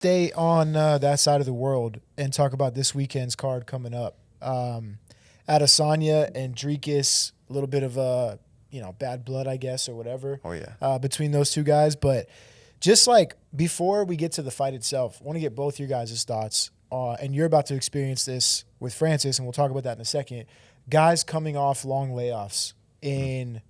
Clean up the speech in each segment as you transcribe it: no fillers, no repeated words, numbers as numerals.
stay on that side of the world and talk about this weekend's card coming up. Adesanya and Dricus, a little bit of bad blood, I guess, or whatever. Oh, yeah. Between those two guys. But just like before we get to the fight itself, I want to get both your guys' thoughts. And you're about to experience this with Francis, and we'll talk about that in a second. Guys coming off long layoffs in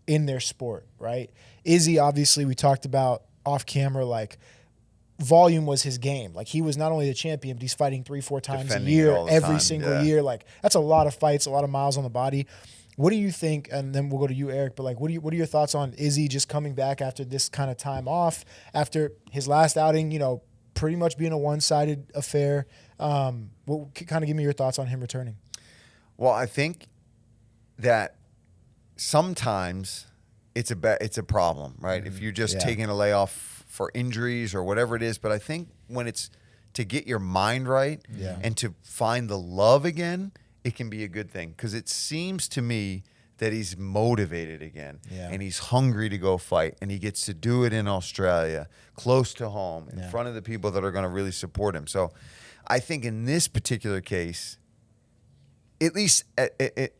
their sport, right? Izzy, obviously, we talked about off camera, like, volume was his game. Like, he was not only the champion, but he's fighting 3-4 times Defending a year, every every single year. Like, that's a lot of fights, a lot of miles on the body. What do you think? And then we'll go to you, Eric. But like, what are your thoughts on Izzy just coming back after this kind of time off, after his last outing? Pretty much being a one-sided affair. Kind of give me your thoughts on him returning. Well, I think that sometimes it's a problem, right? If you're just taking a layoff for injuries or whatever it is. But I think when it's to get your mind right and to find the love again, it can be a good thing. Because it seems to me that he's motivated again and he's hungry to go fight, and he gets to do it in Australia, close to home, in front of the people that are going to really support him. So I think in this particular case, at least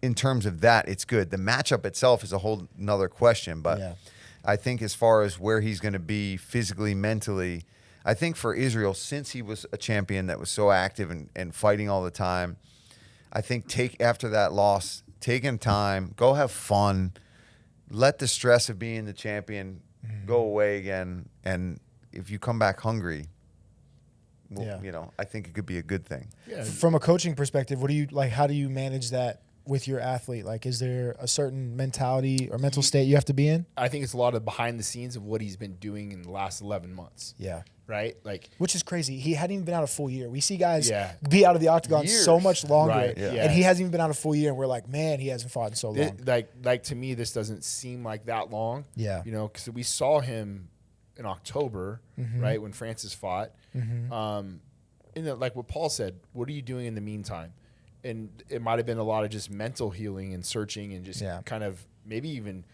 in terms of that, it's good. The matchup itself is a whole nother question, but I think as far as where he's going to be physically, mentally, I think for Israel, since he was a champion that was so active and fighting all the time, I think after that loss, taking time, go have fun, let the stress of being the champion go away again, and if you come back hungry, I think it could be a good thing. Yeah. From a coaching perspective, what do you like? How do you manage that with your athlete? Like, is there a certain mentality or mental state you have to be in? I think it's a lot of behind the scenes of what he's been doing in the last 11 months. Yeah. Right? Like, which is crazy. He hadn't even been out a full year. We see guys be out of the octagon so much longer, and he hasn't even been out a full year, and we're like, man, he hasn't fought in so long. Like to me, this doesn't seem like that long. Yeah. Because we saw him in October, right, when Francis fought. And like what Paul said, what are you doing in the meantime? And it might have been a lot of just mental healing and searching and just kind of maybe even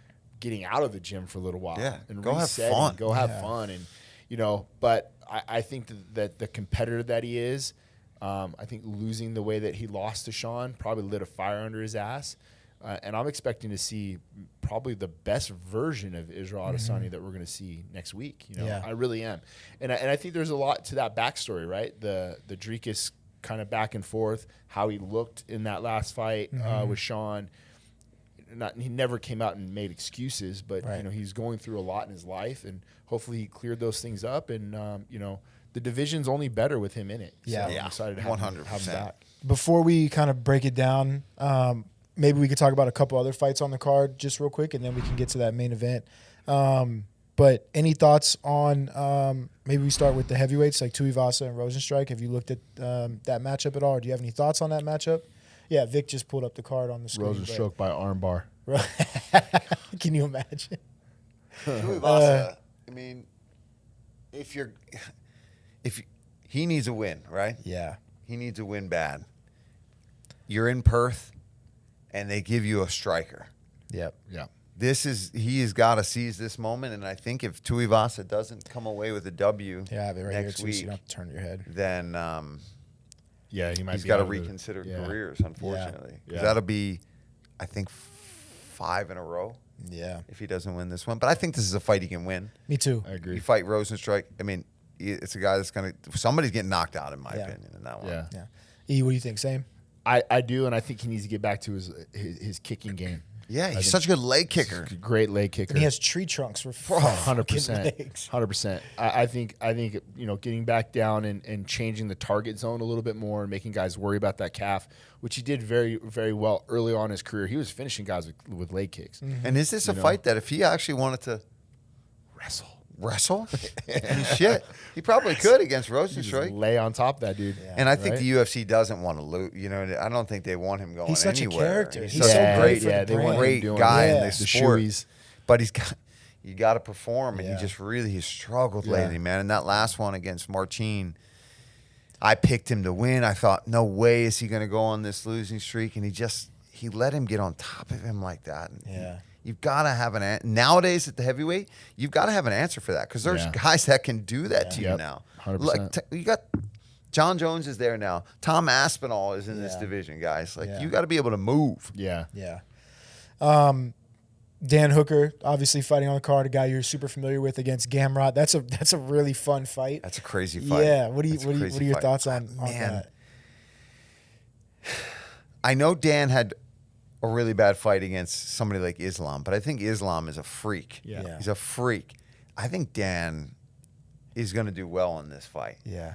getting out of the gym for a little while. Yeah. And go have fun. Go have fun. And, but I think that the competitor that he is, I think losing the way that he lost to Sean probably lit a fire under his ass. And I'm expecting to see probably the best version of Israel Adesanya that we're going to see next week. I really am. And I think there's a lot to that backstory, right? The Dricus kind of back and forth, how he looked in that last fight with Sean. He never came out and made excuses, but he's going through a lot in his life, and hopefully he cleared those things up. And the division's only better with him in it. So I'm excited to have him back. Before we kind of break it down, maybe we could talk about a couple other fights on the card just real quick, and then we can get to that main event. But any thoughts on maybe we start with the heavyweights like Tuivasa and Rosenstrike? Have you looked at that matchup at all? Or do you have any thoughts on that matchup? Yeah, Vic just pulled up the card on the screen. Rosenstrike by armbar. Can you imagine? Tuivasa, he needs a win, right? Yeah. He needs a win bad. You're in Perth, and they give you a striker. Yep. Yeah. He has got to seize this moment, and I think if Tuivasa doesn't come away with a W next week, so you don't have to turn your head. Then he might. He's got to reconsider careers, unfortunately. Because that'll be, I think, 5 in a row. Yeah. If he doesn't win this one, but I think this is a fight he can win. Me too. I agree. You fight Rosenstrike. It's a guy that's somebody's getting knocked out, in my opinion, in that one. Yeah. E, what do you think? Same. I do, and I think he needs to get back to his kicking game. Yeah, he's such a good leg kicker. Great leg kicker. And he has tree trunks for 100%. 100%. I think getting back down and changing the target zone a little bit more and making guys worry about that calf, which he did very, very well early on in his career. He was finishing guys with leg kicks. And is this a fight that if he actually wanted to wrestle? Shit. He probably could against Rosenstrike. Lay on top of that dude. Yeah. And I think the UFC doesn't want to lose. I don't think they want him going anywhere. He's such a character. He's such a great, they want great him guy in the this sport. shoeies. But you got to perform, and he just really has struggled lately, man. And that last one against Marcin, I picked him to win. I thought, no way is he going to go on this losing streak, and he let him get on top of him like that. And You've got to have nowadays at the heavyweight, you've got to have an answer for that because there's guys that can do that to you now. 100%. Like you got John Jones is there now. Tom Aspinall is in this division, guys. Like you got to be able to move. Yeah. Dan Hooker, obviously fighting on the card, a guy you're super familiar with against Gamrot. That's a really fun fight. That's a crazy fight. Yeah. What are your thoughts on that? I know Dan had a really bad fight against somebody like Islam, but I think Islam is a freak. Yeah. He's a freak. I think Dan is going to do well in this fight. Yeah.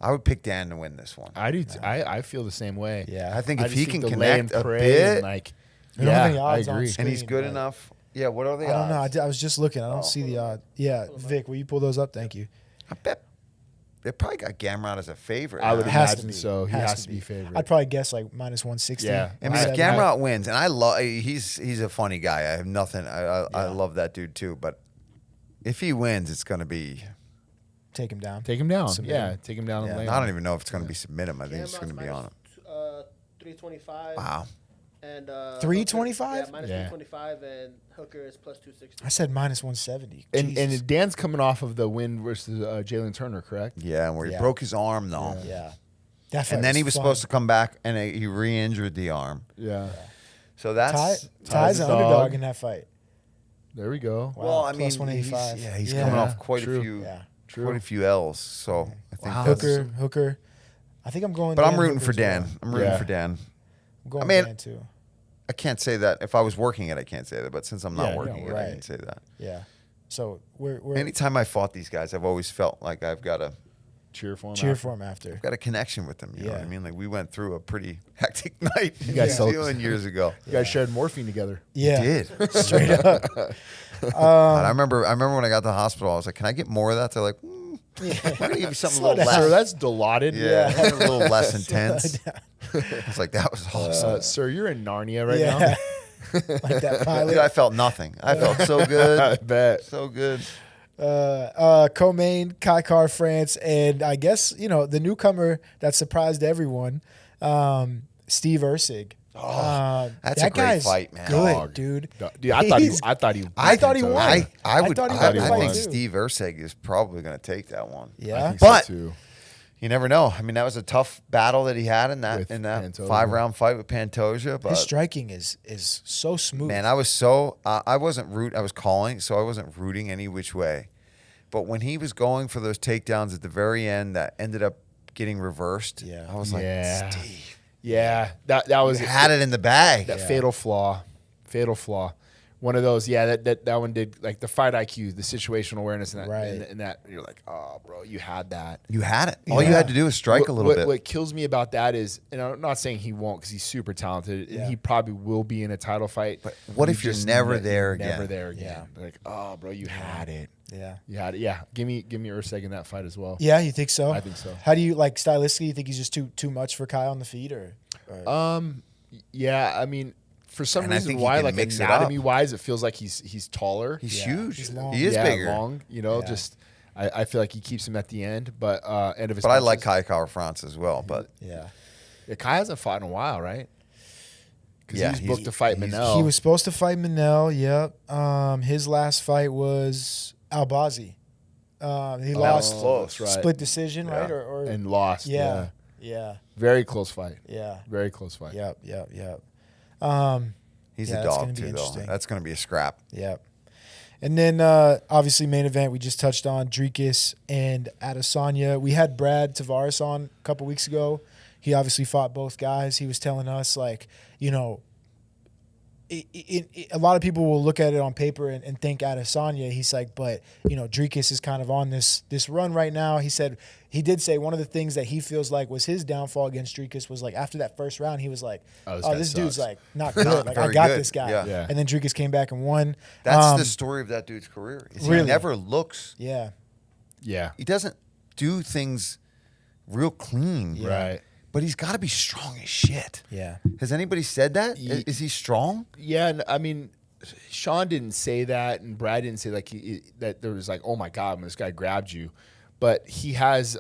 I would pick Dan to win this one. I do. I feel the same way. Yeah. I think if just he think can the lay and connect a pray bit, and, like, We don't have any I odds on agree. screen, and he's good but enough. Yeah, what are the I don't odds? know. I was just looking. I don't see the odds. Yeah, Vic, will you pull those up? Thank you. I bet they probably got Gamrot as a favorite. I would Has to imagine be. so. He Has has to to be favorite. I'd probably guess like minus 160. Yeah. I mean, if I'd- Gamrot wins, and I love, he's a funny guy. I have nothing. I love that dude too. But if he wins, it's going to be. Take him down. Take him down. Submit Yeah, him. take him down and lay I him. don't even know if it's going to be submit him. I think it's Gamrot's going to be on him. 325. Wow. And 325? Yeah, minus Yeah. 325, and Hooker is plus 260. I said minus 170. And Jesus. Dan's coming off of the win versus Jalen Turner, correct? Yeah, where he Yeah. broke his arm though. Yeah. That fight And then he was fun. supposed to come back, and he re-injured the arm. Yeah. So that's Ty's a an dog. underdog in that fight. There we go. Wow, well. I plus mean, 185. he's Yeah. coming off quite True. a few, Yeah. quite a few L's. So I think Wow. that's. Hooker. I think I'm going. But I'm Dan rooting Hooker for as well. Dan. I'm rooting Yeah. for Dan. I'm going I mean, Dan too. I can't say that if I was working it. I can't say that. But since I'm not Yeah, working no, it, I right. can say that. Yeah. So we're Anytime I fought these guys, I've always felt like I've got a Cheer for him. cheer after. for him after. got a connection with them. You know what I Yeah. mean? Like we went through a pretty hectic night in New guys sold- Zealand years ago. You guys shared morphine together. Yeah. Did. Straight up. And I remember when I got to the hospital, I was like, "Can I get more of that?" They're like, "I'm gonna give you something a little Slow down. less." Sir, that's Dilaudid. Yeah, a little less intense. I was like, "That was awesome." Sir, you're in Narnia right Yeah. now. Like that Dude, pilot. I felt nothing. I felt so good. I bet. So good. Co-main, Kaikar, France, and I guess, the newcomer that surprised everyone, Steve Ursig. That's that a great guy's good, man. Good, Dog. dude. Dude, I thought he He's- I thought he I thought he so. won. I I would. thought he I, won the I fight, think too. Steve Ursig is probably going to take that one. Yeah. I think so, But- too. You never know. I mean, that was a tough battle that he had in that With Pantoja. 5-round fight with Pantoja. But His striking is so smooth. man, I was so I wasn't I was calling, so I wasn't rooting any which way. But when he was going for those takedowns at the very end that ended up getting reversed, Yeah. I was like, Yeah. Steve, Yeah, that was you had it in the bag. that fatal flaw. One of those, yeah. That one did, like, the fight IQ, the situational awareness, and that, Right. and that you're like, oh, bro, you had that. You had it. All you Yeah. had to do was strike a little bit. What kills me about that is, and I'm not saying he won't because he's super talented. Yeah. He probably will be in a title fight. But what if you're just never there again? Never there again. Like, oh, bro, you had it. yeah. You had it. Yeah, give me Urseg in that fight as well. Yeah, you think so? I think so. How do you, like, stylistically, you think he's just too much for Kai on the feet, or? Yeah, I mean, for some And I reason, think he why, can like, mix it up. anatomy wise, it feels like he's taller. He's Yeah. huge. He's long. He is yeah, bigger. long. Yeah. Just I feel like he keeps him at the end, but end of his. But I like punches. Kai France as well. But Yeah. Yeah, Kai hasn't fought in a while, right? Because Yeah, he was he's- booked to fight he's- Manel. He was supposed to fight Manel. Yep. His last fight was Albazi. He lost close, right? split decision, Yeah. right? Or and lost. yeah, Yeah. yeah, Very close fight. yeah. Very close fight. Yep. He's he's Yeah, a that's dog gonna be too, though. interesting. That's going to be a scrap. Yep. And then obviously main event we just touched on Dricus and Adesanya. We had Brad Tavares on a couple weeks ago. He obviously fought both guys. He was telling us, like, a lot of people will look at it on paper and think Adesanya. He's like, but Dricus is kind of on this run right now. He said he did say one of the things that he feels like was his downfall against Dricus was, like, after that first round, he was like, Oh, "Oh, this this guy dude's sucks." like not good. Not Like, I very got good. this guy." Yeah. Yeah. And then Dricus came back and won. That's the story of that dude's career. Is Really? He never looks. Yeah. Yeah. He doesn't do things real clean. Yeah. Right. But he's got to be strong as shit. Yeah. Has anybody said that? Ye- Is he strong? Yeah, and I mean, Sean didn't say that, and Brad didn't say that there was like, oh my god, when this guy grabbed you, but he has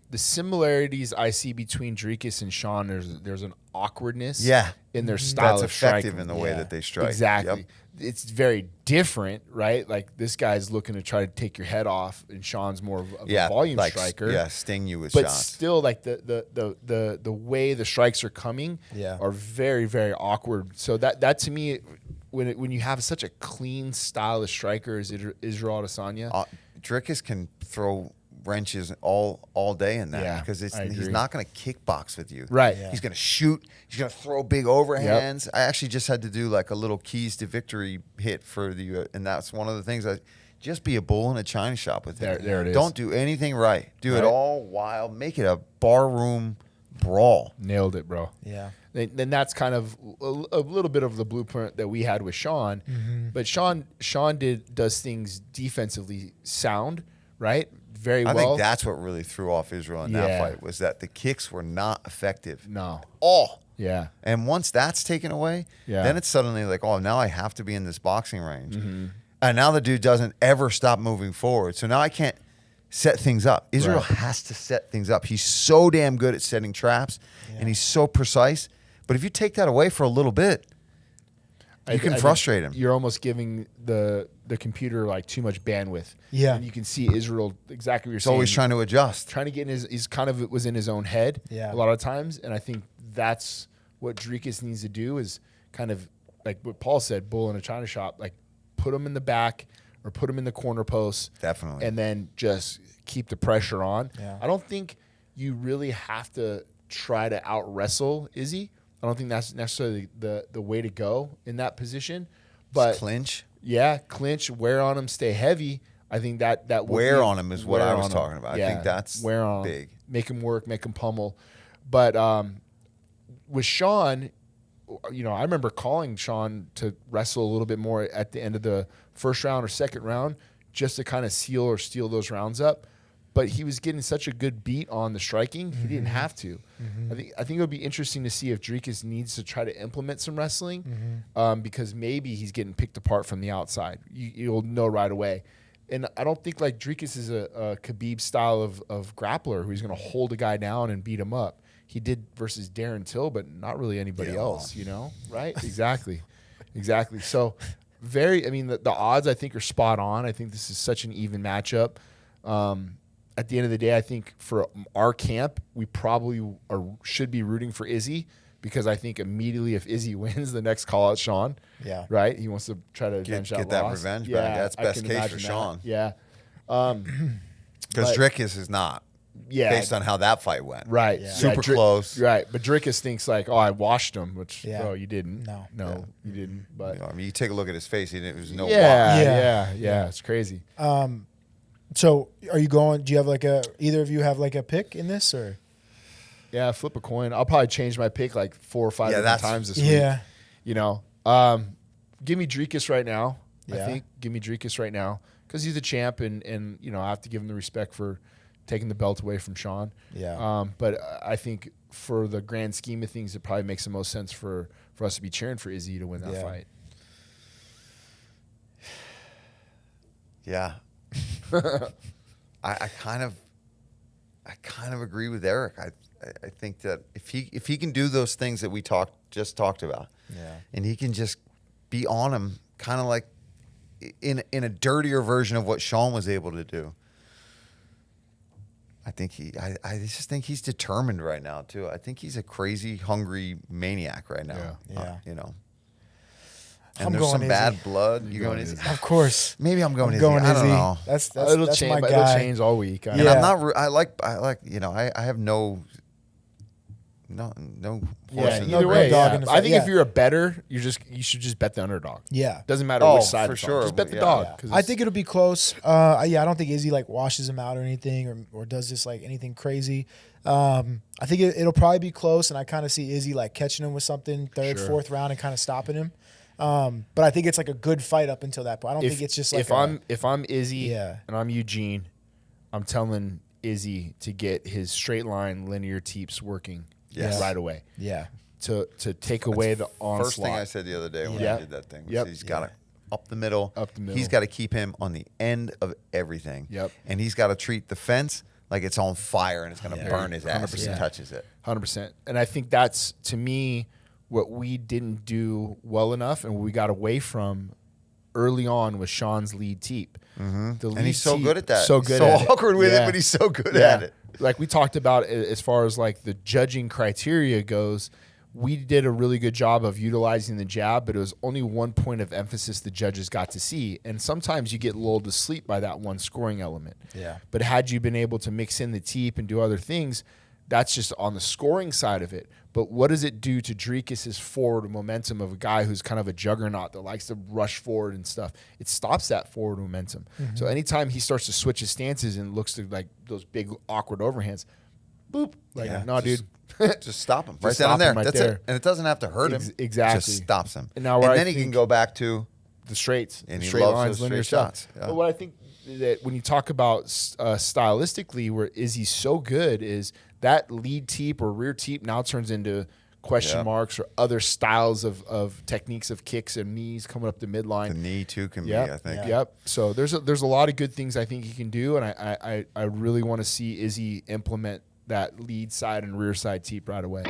the similarities I see between Dricus and Sean, there's an awkwardness in their style That's of striking. effective in the way that they strike. Exactly. Yep. It's very different, right? Like this guy's looking to try to take your head off, and Sean's more of a volume striker. Yeah, sting you with but shots. still, like the way the strikes are coming are very, very awkward. So that to me, when you have such a clean style of striker as Israel Adesanya, Dricus can throw wrenches all day in that because he's not going to kickbox with you. Right. He's going to shoot. He's going to throw big overhands. Yep. I actually just had to do like a little keys to victory hit for and that's one of the things just be a bull in a china shop with him. There it is. Don't do anything right. Do it all wild. Make it a barroom brawl. Nailed it, bro. Yeah. Then that's kind of a little bit of the blueprint that we had with Sean. Mm-hmm. But Sean does things defensively sound, right? Very well. I think that's what really threw off Israel in that fight was that the kicks were not effective. No. All. Yeah. And once that's taken away, then it's suddenly like, oh, now I have to be in this boxing range. Mm-hmm. And now the dude doesn't ever stop moving forward. So now I can't set things up. Israel has to set things up. He's so damn good at setting traps, and he's so precise. But if you take that away for a little bit, you can frustrate him. You're almost giving the computer like too much bandwidth. Yeah. And you can see Israel exactly what you're He's saying. always trying to adjust. Trying to get he's kind of was in his own head a lot of times. And I think that's what Dricus needs to do is kind of like what Paul said, bull in a china shop, like put him in the back or put him in the corner post. Definitely. And then just keep the pressure on. Yeah. I don't think you really have to try to out wrestle Izzy. I don't think that's necessarily the way to go in that position. But just clinch. Yeah, clinch, wear on him, stay heavy. I think that wear on him is what I was talking about. I think that's wear on big. Make him work, make him pummel. But with Sean, I remember calling Sean to wrestle a little bit more at the end of the first round or second round just to kind of seal or steal those rounds up. But he was getting such a good beat on the striking, he didn't have to. Mm-hmm. I think it would be interesting to see if Dricus needs to try to implement some wrestling because maybe he's getting picked apart from the outside. You'll know right away. And I don't think like Dricus is a Khabib style of grappler who's going to hold a guy down and beat him up. He did versus Darren Till, but not really anybody else, right? Exactly. So the odds I think are spot on. I think this is such an even matchup. At the end of the day, I think for our camp, we probably should be rooting for Izzy because I think immediately if Izzy wins, the next call out Sean. Yeah. Right? He wants to try to avenge that loss. Get that revenge back. That's best case for Sean. Yeah. Because Dricus is not. Yeah. Based on how that fight went. Right. Yeah. Super close. Right. But Dricus thinks like, I washed him, which, you didn't. No, you didn't. But you take a look at his face. It was no wash. Yeah. It's crazy. So are you going, do you have either of you have like a pick in this or? Yeah, flip a coin. I'll probably change my pick like 4 or 5 different times this week. Yeah. Give me Dricus right now. I think give me Dricus right now because he's the champ and I have to give him the respect for taking the belt away from Sean. Yeah. But I think for the grand scheme of things, it probably makes the most sense for us to be cheering for Izzy to win that fight. Yeah. I kind of agree with Eric. I think that if he can do those things that we just talked about, and he can just be on him, kind of like in a dirtier version of what Sean was able to do. I just think he's determined right now too. I think he's a crazy, hungry maniac right now. Yeah. And there's some bad blood. You going Izzy? Of course. Maybe I'm going Izzy. Going I don't Izzy. know. That's it'll that's change. my But guy. it'll change all week. And I'm not. I like. I have no. No horse in either the way. race. dog in the I think fight. if you're a bettor, you should just bet the underdog. Yeah. Doesn't matter which side for it's sure. on. Just bet the Yeah. dog. Yeah. 'cause I think it'll be close. I don't think Izzy washes him out or anything or does this anything crazy. I think it'll probably be close, and I kind of see Izzy catching him with something third, fourth round and kind of stopping him. But I think it's a good fight up until that point. I don't think it's just if I'm Izzy Yeah. and I'm Eugene, I'm telling Izzy to get his straight line linear teeps working right away. Yeah. To take away the onslaught. First thing I said the other day when I did that thing was he's got to up the middle. Up the middle. He's got to keep him on the end of everything. Yep. And he's got to treat the fence like it's on fire and it's going to burn his ass if he 100%. touches it. 100%. And I think that's, to me, what we didn't do well enough and what we got away from early on was Sean's lead teep. The And he's so teep, good at that. So He's good so at it. awkward with it, but he's so good at it. Like we talked about as far as like the judging criteria goes, we did a really good job of utilizing the jab, but it was only one point of emphasis the judges got to see. And sometimes you get lulled to sleep by that one scoring element. Yeah. But had you been able to mix in the teep and do other things, that's just on the scoring side of it. But what does it do to Dricus's forward momentum of a guy who's kind of a juggernaut that likes to rush forward and stuff? It stops that forward momentum. So anytime he starts to switch his stances and looks to like those big awkward overhands, boop, like no, dude. Just stop him Just right stop down there. him right That's there. it. And it doesn't have to hurt him. Exactly. Just stops him. And now where I then he can think- go back to The straights, And the he straight loves lines, those linear straight stuff. shots, yeah. But what I think that when you talk about stylistically, where Izzy's so good is that lead teep or rear teep now turns into question marks or other styles of techniques of kicks and knees coming up the midline. the knee too can Yep. be, I think. Yep. So there's a lot of good things I think he can do, and I really want to see Izzy implement that lead side and rear side teep right away.